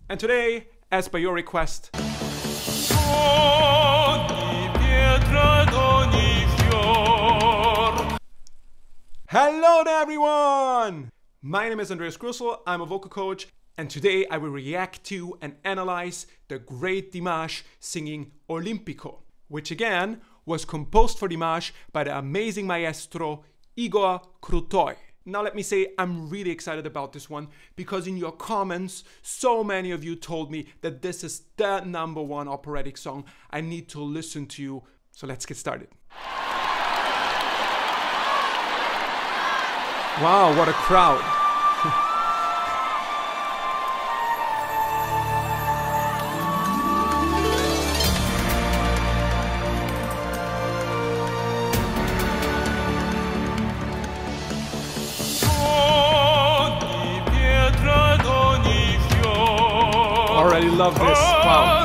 And today, as by your request, Ogni Pietra d'ogni fior. hello there everyone! My name is Andreas Grussl, I'm a vocal coach, and today I will react to and analyze the great Dimash singing Olimpico, which again was composed for Dimash by the amazing maestro Igor Kruтой. Now let me say, I'm really excited about this one because in your comments, so many of you told me that this is the #1 operatic song I need to listen to. So let's get started. Wow, what a crowd. Ogni Pietra d'ogni fior. Already love this. Wow.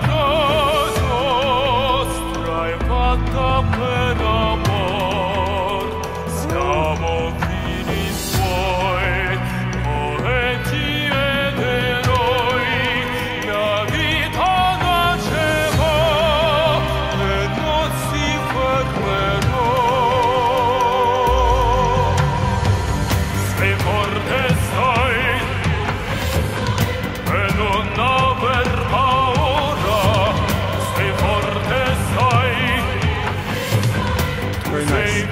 Very nice.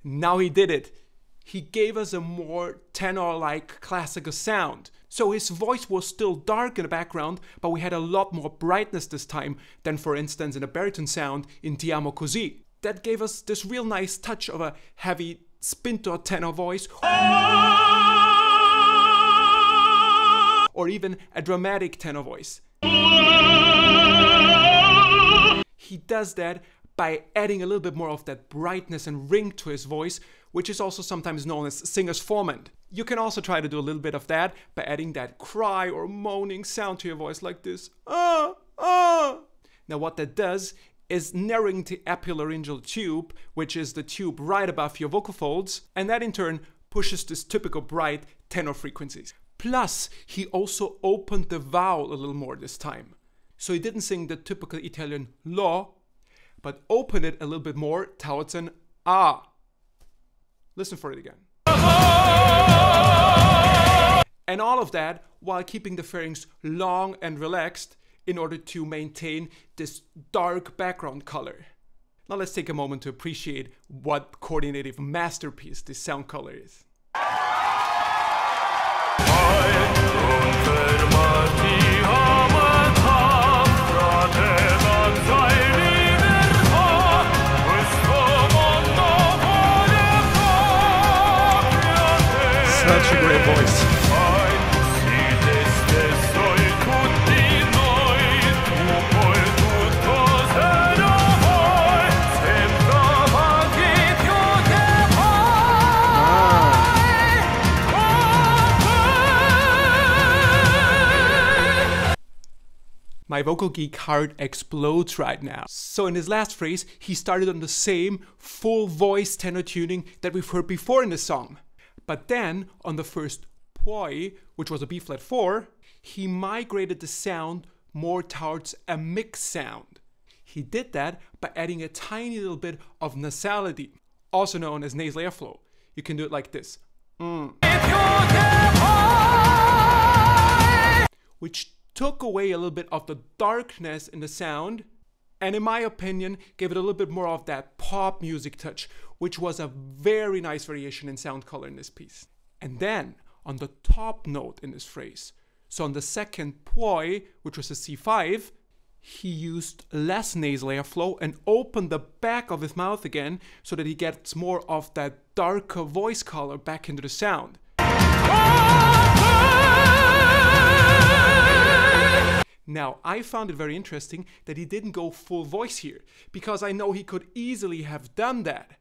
Now he did it. He gave us a more tenor-like classical sound. So his voice was still dark in the background, but we had a lot more brightness this time than, for instance, in a baritone sound in Ti amo così. That gave us this real nice touch of a heavy spinto tenor voice, or even a dramatic tenor voice. He does that by adding a little bit more of that brightness and ring to his voice, which is also sometimes known as singer's formant. You can also try to do a little bit of that by adding that cry or moaning sound to your voice like this. Now what that does is narrowing the epilaryngeal tube, which is the tube right above your vocal folds, and that in turn pushes this typical bright tenor frequencies. Plus, he also opened the vowel a little more this time. So he didn't sing the typical Italian lo, but opened it a little bit more towards an ah. Listen for it again. And all of that while keeping the pharynx long and relaxed in order to maintain this dark background color. Now let's take a moment to appreciate what coordinative masterpiece this sound color is. Such a great voice. My vocal geek heart explodes right now. So in his last phrase, he started on the same full voice tenor tuning that we've heard before in the song. But then, on the first poi, which was a B flat 4, he migrated the sound more towards a mixed sound. He did that by adding a tiny little bit of nasality, also known as nasal airflow. You can do it like this. Which took away a little bit of the darkness in the sound, and in my opinion, gave it a little bit more of that pop music touch, which was a very nice variation in sound color in this piece. And then, on the top note in this phrase, so on the second poi, which was a C5, he used less nasal airflow and opened the back of his mouth again so that he gets more of that darker voice color back into the sound. Now, I found it very interesting that he didn't go full voice here, because I know he could easily have done that.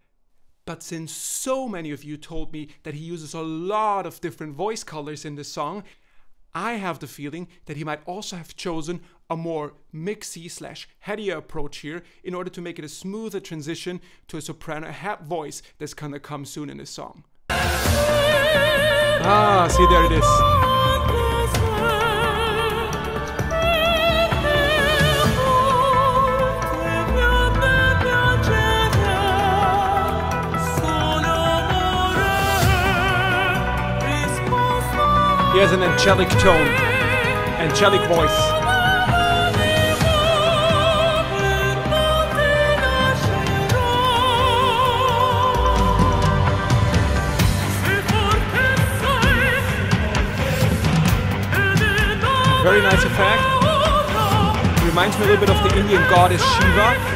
But since so many of you told me that he uses a lot of different voice colors in this song, I have the feeling that he might also have chosen a more mixy / headier approach here in order to make it a smoother transition to a soprano hat voice that's gonna come soon in this song. Ah, see, there it is. He has an angelic tone, angelic voice. Very nice effect. Reminds me a little bit of the Indian goddess Shiva.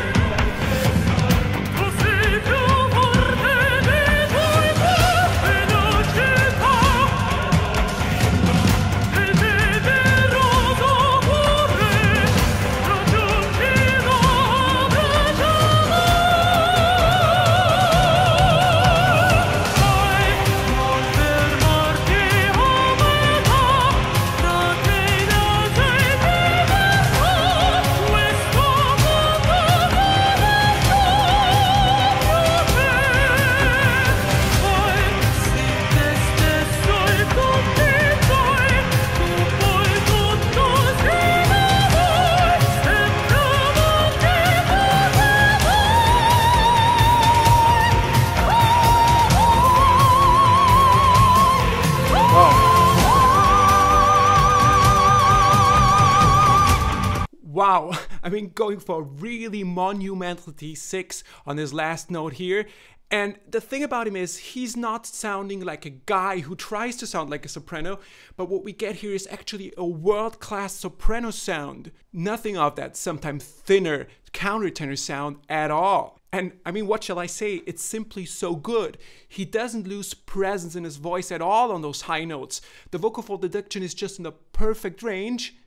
Wow, I mean, going for a really monumental T6 on his last note here. And the thing about him is he's not sounding like a guy who tries to sound like a soprano, but what we get here is actually a world-class soprano sound. Nothing of that sometimes thinner countertenor sound at all. And I mean, what shall I say? It's simply so good. He doesn't lose presence in his voice at all on those high notes. The vocal fold deduction is just in the perfect range.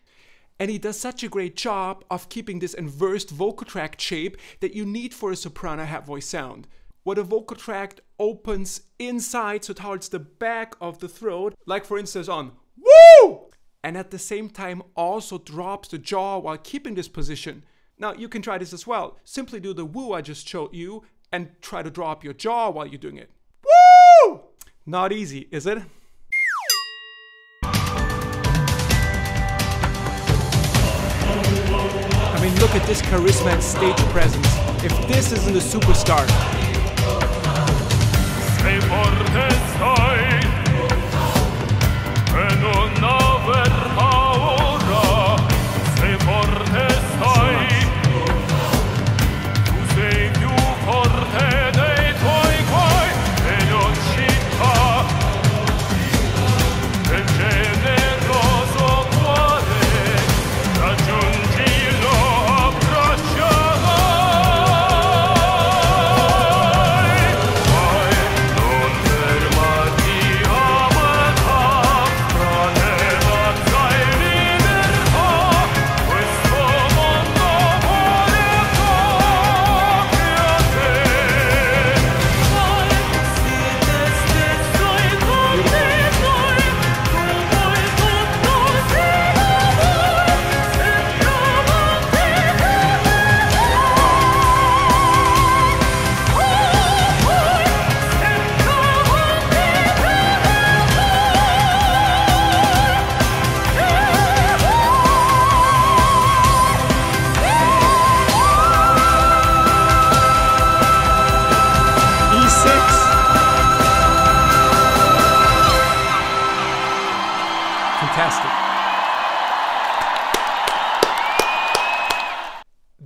And he does such a great job of keeping this inversed vocal tract shape that you need for a soprano hat voice sound. Where the vocal tract opens inside, so towards the back of the throat, like for instance on woo! And at the same time also drops the jaw while keeping this position. Now you can try this as well. Simply do the woo I just showed you and try to drop your jaw while you're doing it. Woo! Not easy, is it? I mean, look at this charisma and stage presence. If this isn't a superstar.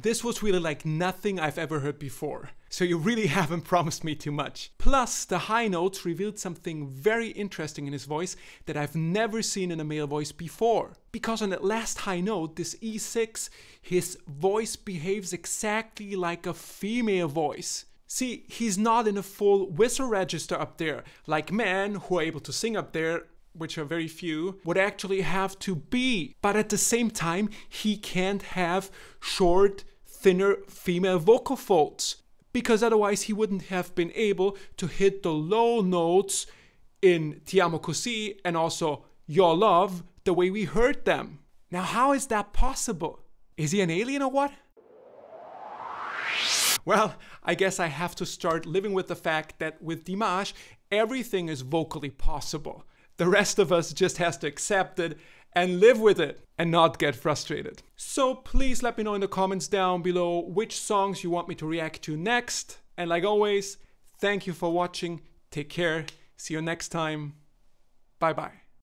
This was really like nothing I've ever heard before, so you really haven't promised me too much. Plus, the high notes revealed something very interesting in his voice that I've never seen in a male voice before. Because on that last high note, this E6, his voice behaves exactly like a female voice. See, he's not in a full whistle register up there, like men who are able to sing up there, which are very few, would actually have to be. But at the same time, he can't have short, thinner female vocal folds, because otherwise he wouldn't have been able to hit the low notes in Ti amo così and also Your Love the way we heard them. Now, how is that possible? Is he an alien or what? Well, I guess I have to start living with the fact that with Dimash, everything is vocally possible. The rest of us just has to accept it and live with it and not get frustrated. So please let me know in the comments down below which songs you want me to react to next. And like always, thank you for watching. Take care. See you next time. Bye bye.